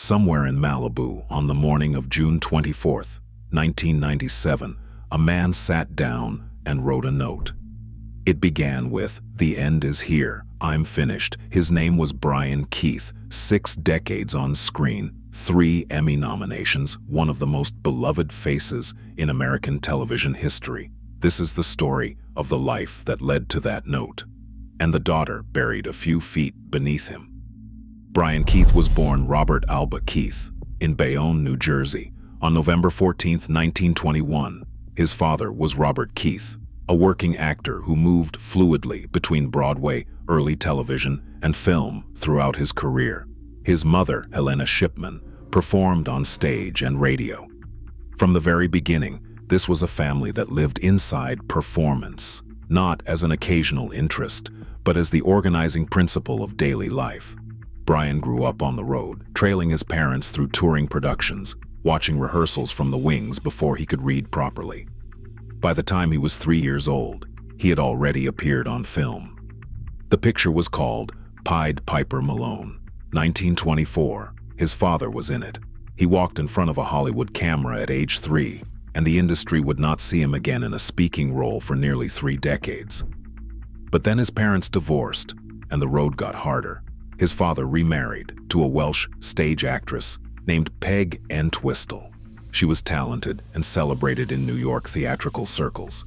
Somewhere in Malibu, on the morning of June 24th, 1997, a man sat down and wrote a note. It began with, "The end is here. I'm finished." His name was Brian Keith, 6 decades on screen, 3 Emmy nominations, one of the most beloved faces in American television history. This is the story of the life that led to that note, and the daughter buried a few feet beneath him. Brian Keith was born Robert Alba Keith in Bayonne, New Jersey, on November 14, 1921. His father was Robert Keith, a working actor who moved fluidly between Broadway, early television, and film throughout his career. His mother, Helena Shipman, performed on stage and radio. From the very beginning, this was a family that lived inside performance, not as an occasional interest, but as the organizing principle of daily life. Brian grew up on the road, trailing his parents through touring productions, watching rehearsals from the wings before he could read properly. By the time he was 3 years old, he had already appeared on film. The picture was called Pied Piper Malone. 1924, his father was in it. He walked in front of a Hollywood camera at age 3, and the industry would not see him again in a speaking role for nearly 3 decades. But then his parents divorced, and the road got harder. His father remarried to a Welsh stage actress named Peg Entwistle. She was talented and celebrated in New York theatrical circles.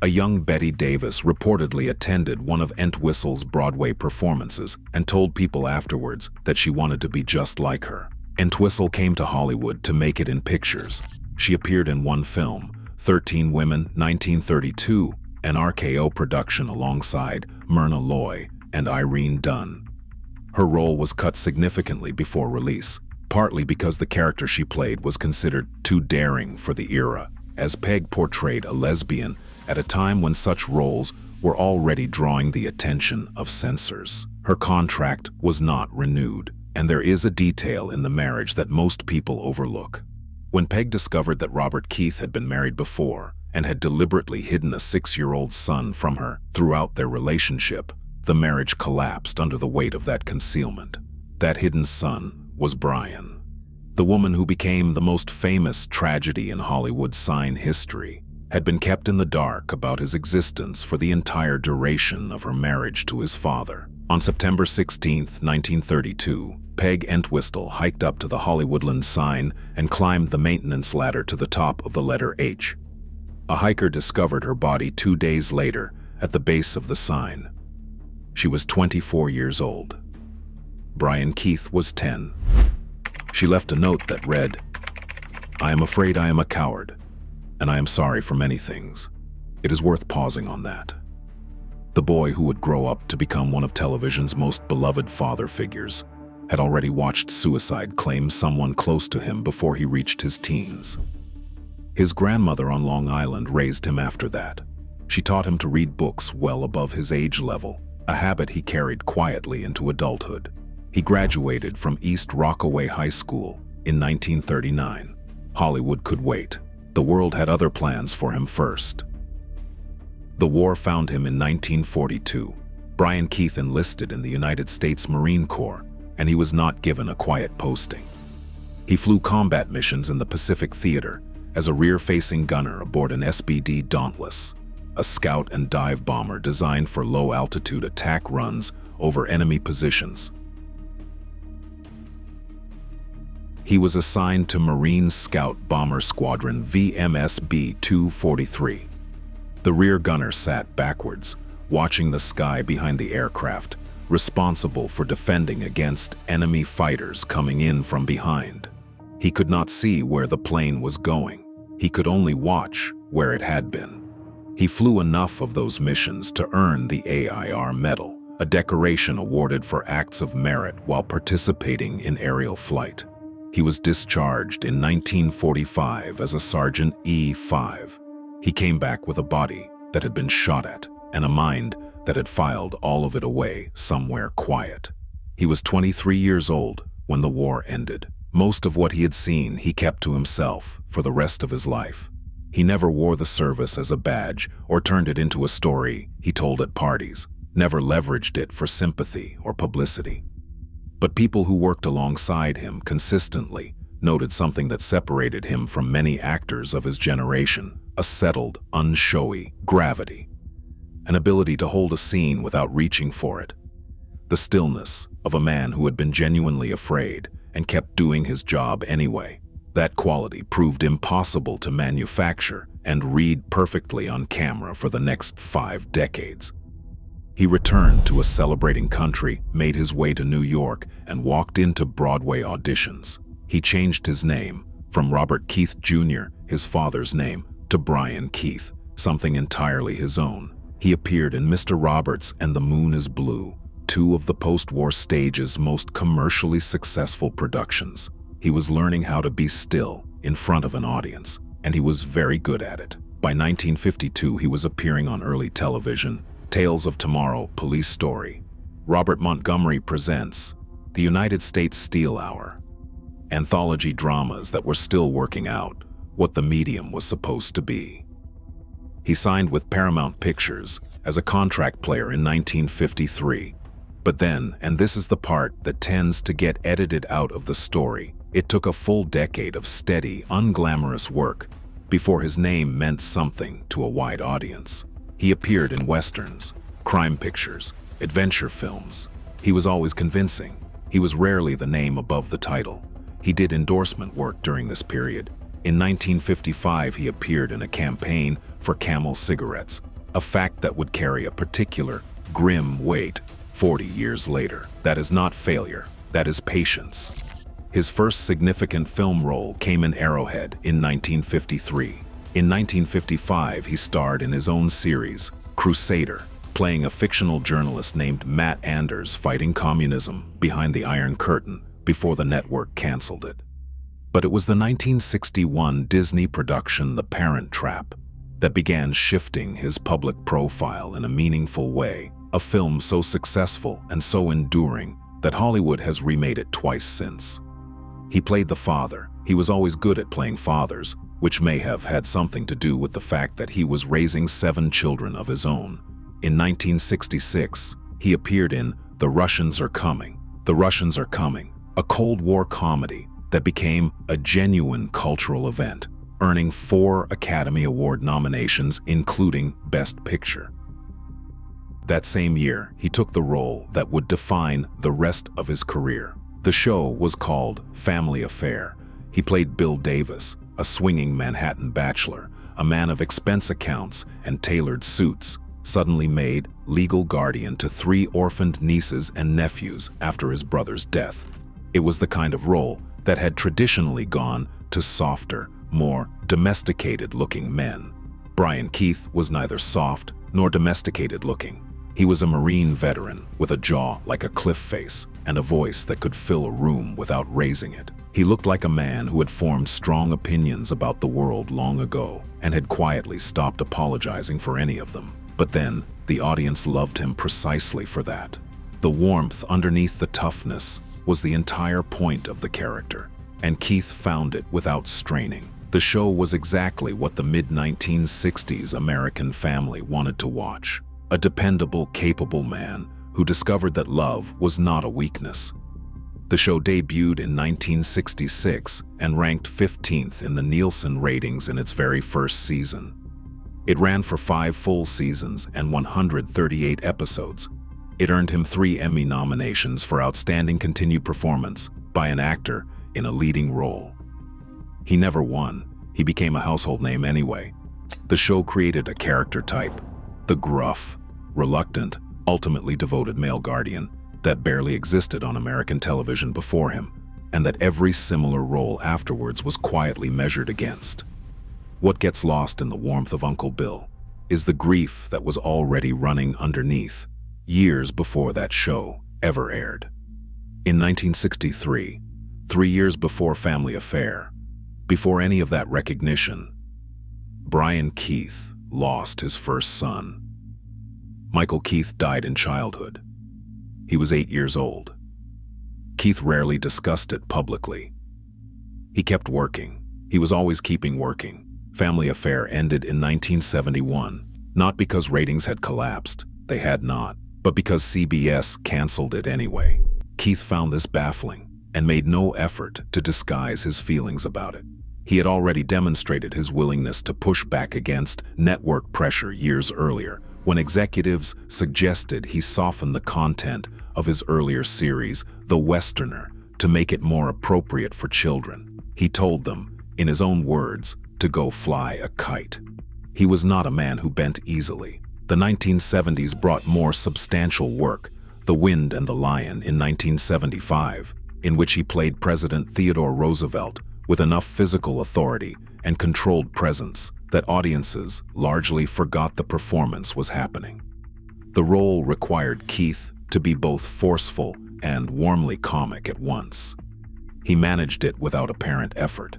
A young Betty Davis reportedly attended one of Entwistle's Broadway performances and told people afterwards that she wanted to be just like her. Entwistle came to Hollywood to make it in pictures. She appeared in one film, 13 Women, 1932, an RKO production alongside Myrna Loy and Irene Dunne. Her role was cut significantly before release, partly because the character she played was considered too daring for the era, as Peg portrayed a lesbian at a time when such roles were already drawing the attention of censors. Her contract was not renewed, and there is a detail in the marriage that most people overlook. When Peg discovered that Robert Keith had been married before and had deliberately hidden a 6-year-old son from her throughout their relationship, the marriage collapsed under the weight of that concealment. That hidden son was Brian. The woman who became the most famous tragedy in Hollywood sign history had been kept in the dark about his existence for the entire duration of her marriage to his father. On September 16, 1932, Peg Entwistle hiked up to the Hollywoodland sign and climbed the maintenance ladder to the top of the letter H. A hiker discovered her body 2 days later at the base of the sign. She was 24 years old. Brian Keith was 10. She left a note that read, "I am afraid I am a coward, and I am sorry for many things." It is worth pausing on that. The boy who would grow up to become one of television's most beloved father figures had already watched suicide claim someone close to him before he reached his teens. His grandmother on Long Island raised him after that. She taught him to read books well above his age level, a habit he carried quietly into adulthood. He graduated from East Rockaway High School in 1939. Hollywood could wait. The world had other plans for him first. The war found him in 1942. Brian Keith enlisted in the United States Marine Corps, and he was not given a quiet posting. He flew combat missions in the Pacific Theater as a rear-facing gunner aboard an SBD Dauntless, a scout and dive bomber designed for low-altitude attack runs over enemy positions. He was assigned to Marine Scout Bomber Squadron VMSB 243. The rear gunner sat backwards, watching the sky behind the aircraft, responsible for defending against enemy fighters coming in from behind. He could not see where the plane was going. He could only watch where it had been. He flew enough of those missions to earn the AIR Medal, a decoration awarded for acts of merit while participating in aerial flight. He was discharged in 1945 as a Sergeant E5. He came back with a body that had been shot at and a mind that had filed all of it away somewhere quiet. He was 23 years old when the war ended. Most of what he had seen he kept to himself for the rest of his life. He never wore the service as a badge or turned it into a story he told at parties, never leveraged it for sympathy or publicity. But people who worked alongside him consistently noted something that separated him from many actors of his generation: a settled, unshowy gravity, an ability to hold a scene without reaching for it, the stillness of a man who had been genuinely afraid and kept doing his job anyway. That quality proved impossible to manufacture and read perfectly on camera for the next 5 decades. He returned to a celebrating country, made his way to New York, and walked into Broadway auditions. He changed his name from Robert Keith Jr., his father's name, to Brian Keith, something entirely his own. He appeared in Mr. Roberts and The Moon is Blue, 2 of the post-war stage's most commercially successful productions. He was learning how to be still in front of an audience, and he was very good at it. By 1952, he was appearing on early television: Tales of Tomorrow, Police Story, Robert Montgomery Presents, The United States Steel Hour, anthology dramas that were still working out what the medium was supposed to be. He signed with Paramount Pictures as a contract player in 1953. But then, and this is the part that tends to get edited out of the story, it took a full decade of steady, unglamorous work before his name meant something to a wide audience. He appeared in westerns, crime pictures, adventure films. He was always convincing. He was rarely the name above the title. He did endorsement work during this period. In 1955, he appeared in a campaign for Camel cigarettes, a fact that would carry a particular grim weight 40 years later. That is not failure, that is patience. His first significant film role came in Arrowhead in 1953. In 1955, he starred in his own series, Crusader, playing a fictional journalist named Matt Anders fighting communism behind the Iron Curtain before the network canceled it. But it was the 1961 Disney production The Parent Trap that began shifting his public profile in a meaningful way, a film so successful and so enduring that Hollywood has remade it twice since. He played the father. He was always good at playing fathers, which may have had something to do with the fact that he was raising 7 children of his own. In 1966, he appeared in The Russians Are Coming. The Russians Are Coming, a Cold War comedy that became a genuine cultural event, earning 4 Academy Award nominations, including Best Picture. That same year, he took the role that would define the rest of his career. The show was called Family Affair. He played Bill Davis, a swinging Manhattan bachelor, a man of expense accounts and tailored suits, suddenly made legal guardian to 3 orphaned nieces and nephews after his brother's death. It was the kind of role that had traditionally gone to softer, more domesticated-looking men. Brian Keith was neither soft nor domesticated-looking. He was a Marine veteran with a jaw like a cliff face and a voice that could fill a room without raising it. He looked like a man who had formed strong opinions about the world long ago and had quietly stopped apologizing for any of them. But then, the audience loved him precisely for that. The warmth underneath the toughness was the entire point of the character, and Keith found it without straining. The show was exactly what the mid-1960s American family wanted to watch. A dependable, capable man who discovered that love was not a weakness. The show debuted in 1966 and ranked 15th in the Nielsen ratings in its very first season. It ran for 5 full seasons and 138 episodes. It earned him 3 Emmy nominations for Outstanding Continued Performance by an actor in a leading role. He never won. He became a household name anyway. The show created a character type, the gruff, reluctant, ultimately devoted male guardian that barely existed on American television before him, and that every similar role afterwards was quietly measured against. What gets lost in the warmth of Uncle Bill is the grief that was already running underneath, years before that show ever aired. In 1963, 3 years before Family Affair, before any of that recognition, Brian Keith lost his first son. Michael Keith died in childhood. He was 8 years old. Keith rarely discussed it publicly. He kept working. He was always keeping working. Family Affair ended in 1971, not because ratings had collapsed, they had not, but because CBS canceled it anyway. Keith found this baffling and made no effort to disguise his feelings about it. He had already demonstrated his willingness to push back against network pressure years earlier, when executives suggested he soften the content of his earlier series, The Westerner, to make it more appropriate for children. He told them, in his own words, to go fly a kite. He was not a man who bent easily. The 1970s brought more substantial work, The Wind and the Lion in 1975, in which he played President Theodore Roosevelt with enough physical authority and controlled presence that audiences largely forgot the performance was happening. The role required Keith to be both forceful and warmly comic at once. He managed it without apparent effort.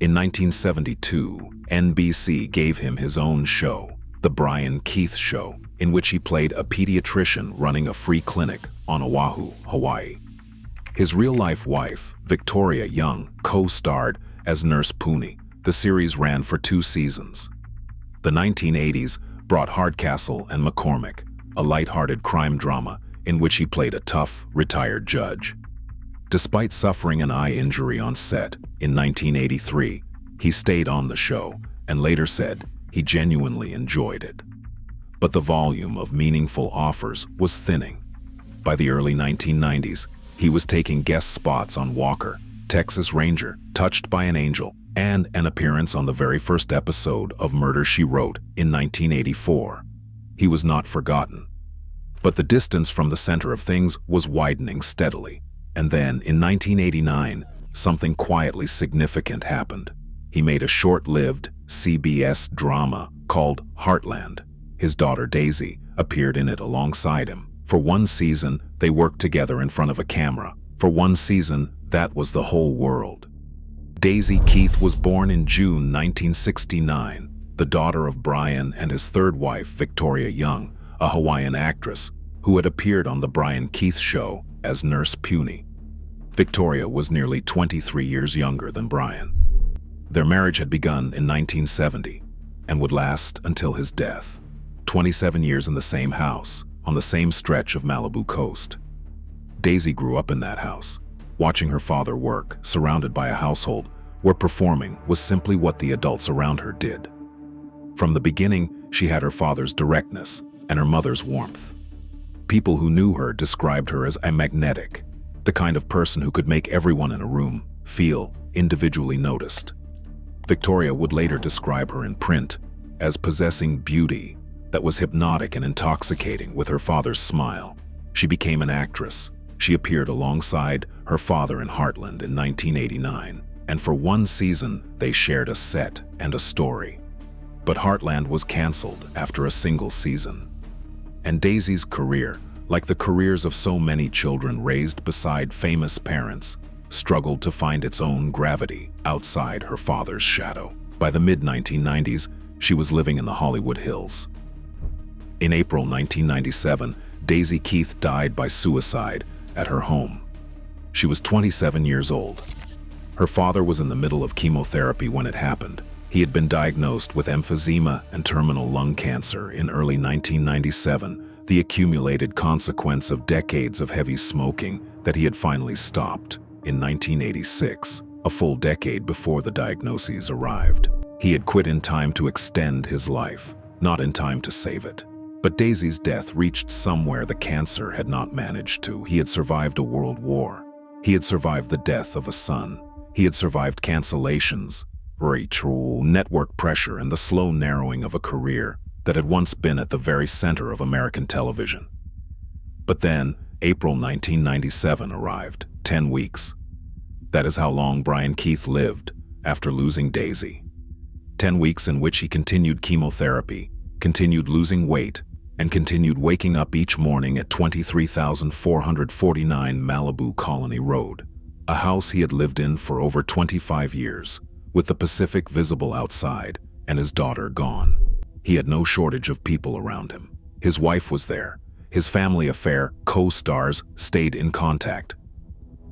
In 1972, NBC gave him his own show, The Brian Keith Show, in which he played a pediatrician running a free clinic on Oahu, Hawaii. His real-life wife, Victoria Young, co-starred as Nurse Puni. The series ran for 2 seasons. The 1980s brought Hardcastle and McCormick, a light-hearted crime drama in which he played a tough, retired judge. Despite suffering an eye injury on set in 1983, he stayed on the show and later said he genuinely enjoyed it. But the volume of meaningful offers was thinning. By the early 1990s, he was taking guest spots on Walker, Texas Ranger, Touched by an Angel, and an appearance on the very first episode of Murder, She Wrote in 1984. He was not forgotten. But the distance from the center of things was widening steadily. And then, in 1989, something quietly significant happened. He made a short-lived CBS drama called Heartland. His daughter Daisy appeared in it alongside him. For 1 season, they worked together in front of a camera. For 1 season, that was the whole world. Daisy Keith was born in June 1969, the daughter of Brian and his third wife, Victoria Young, a Hawaiian actress who had appeared on The Brian Keith Show as Nurse Puni. Victoria was nearly 23 years younger than Brian. Their marriage had begun in 1970 and would last until his death. 27 years in the same house, on the same stretch of Malibu coast. Daisy grew up in that house, watching her father work, surrounded by a household where performing was simply what the adults around her did. From the beginning, she had her father's directness and her mother's warmth. People who knew her described her as a magnetic, the kind of person who could make everyone in a room feel individually noticed. Victoria would later describe her in print as possessing beauty that was hypnotic and intoxicating with her father's smile. She became an actress. She appeared alongside her father in Heartland in 1989, and for 1 season they shared a set and a story. But Heartland was canceled after a single season. And Daisy's career, like the careers of so many children raised beside famous parents, struggled to find its own gravity outside her father's shadow. By the mid-1990s, she was living in the Hollywood Hills. In April 1997, Daisy Keith died by suicide at her home. She was 27 years old. Her father was in the middle of chemotherapy when it happened. He had been diagnosed with emphysema and terminal lung cancer in early 1997, the accumulated consequence of decades of heavy smoking that he had finally stopped in 1986, a full decade before the diagnoses arrived. He had quit in time to extend his life, not in time to save it. But Daisy's death reached somewhere the cancer had not managed to. He had survived a world war. He had survived the death of a son. He had survived cancellations, network pressure, and the slow narrowing of a career that had once been at the very center of American television. But then, April 1997 arrived, 10 weeks. That is how long Brian Keith lived after losing Daisy. 10 weeks in which he continued chemotherapy, continued losing weight, and continued waking up each morning at 23,449 Malibu Colony Road, a house he had lived in for over 25 years, with the Pacific visible outside and his daughter gone. He had no shortage of people around him. His wife was there. His family affair co-stars stayed in contact.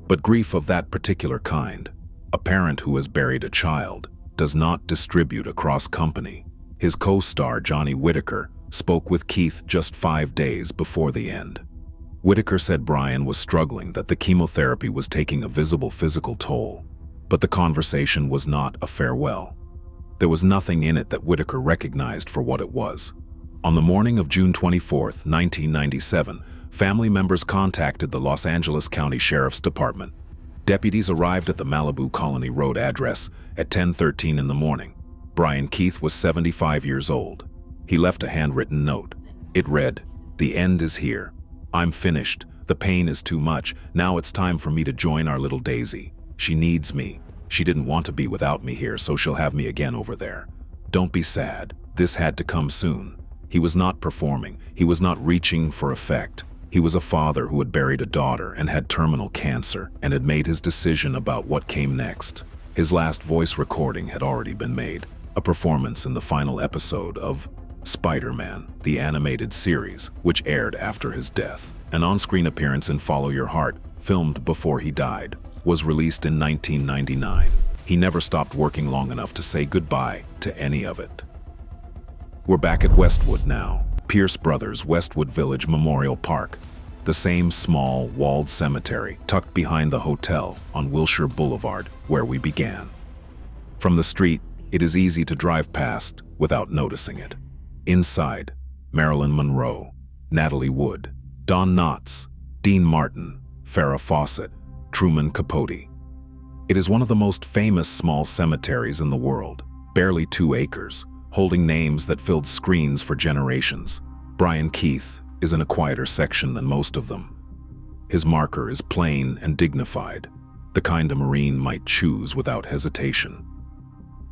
But grief of that particular kind, a parent who has buried a child, does not distribute across company. His co-star Johnny Whitaker spoke with Keith just 5 days before the end. Whitaker said Brian was struggling, that the chemotherapy was taking a visible physical toll. But the conversation was not a farewell. There was nothing in it that Whitaker recognized for what it was. On the morning of June 24, 1997, family members contacted the Los Angeles County Sheriff's Department. Deputies arrived at the Malibu Colony Road address at 10:13 in the morning. Brian Keith was 75 years old. He left a handwritten note. It read, "The end is here. I'm finished. The pain is too much. Now it's time for me to join our little Daisy. She needs me. She didn't want to be without me here, so she'll have me again over there. Don't be sad. This had to come soon." He was not performing. He was not reaching for effect. He was a father who had buried a daughter and had terminal cancer and had made his decision about what came next. His last voice recording had already been made, a performance in the final episode of Spider-Man, the animated series, which aired after his death. An on-screen appearance in Follow Your Heart, filmed before he died, was released in 1999. He never stopped working long enough to say goodbye to any of it. We're back at Westwood now, Pierce Brothers Westwood Village Memorial Park, the same small, walled cemetery tucked behind the hotel on Wilshire Boulevard where we began. From the street, it is easy to drive past without noticing it. Inside, Marilyn Monroe, Natalie Wood, Don Knotts, Dean Martin, Farrah Fawcett, Truman Capote. It is one of the most famous small cemeteries in the world, barely 2 acres, holding names that filled screens for generations. Brian Keith is in a quieter section than most of them. His marker is plain and dignified, the kind a Marine might choose without hesitation.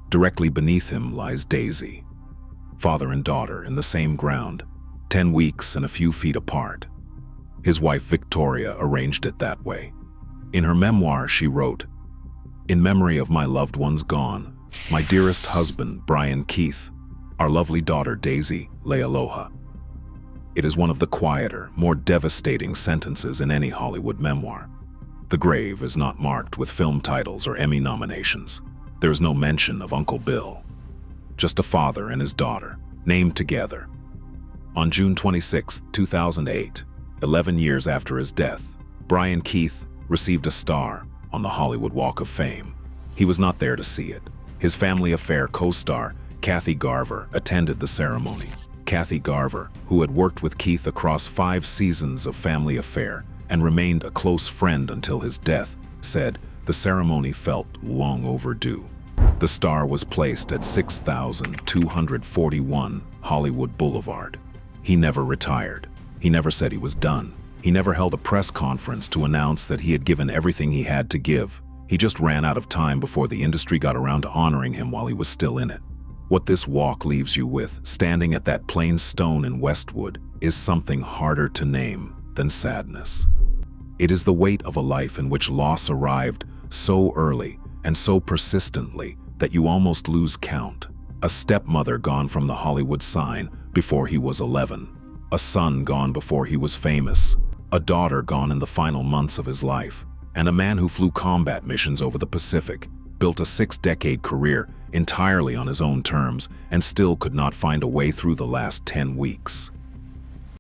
Directly beneath him lies Daisy, father and daughter in the same ground, 10 weeks and a few feet apart. His wife Victoria arranged it that way. In her memoir, she wrote, "In memory of my loved ones gone, my dearest husband, Brian Keith, our lovely daughter, Daisy, lay aloha." It is one of the quieter, more devastating sentences in any Hollywood memoir. The grave is not marked with film titles or Emmy nominations. There is no mention of Uncle Bill. Just a father and his daughter, named together. On June 26, 2008, 11 years after his death, Brian Keith received a star on the Hollywood Walk of Fame. He was not there to see it. His Family Affair co-star, Kathy Garver, attended the ceremony. Kathy Garver, who had worked with Keith across 5 seasons of Family Affair and remained a close friend until his death, said the ceremony felt long overdue. The star was placed at 6241 Hollywood Boulevard. He never retired. He never said he was done. He never held a press conference to announce that he had given everything he had to give. He just ran out of time before the industry got around to honoring him while he was still in it. What this walk leaves you with, standing at that plain stone in Westwood, is something harder to name than sadness. It is the weight of a life in which loss arrived so early and so persistently that you almost lose count. A stepmother gone from the Hollywood sign before he was 11. A son gone before he was famous. A daughter gone in the final months of his life. And a man who flew combat missions over the Pacific, built a 6-decade career entirely on his own terms, and still could not find a way through the last 10 weeks.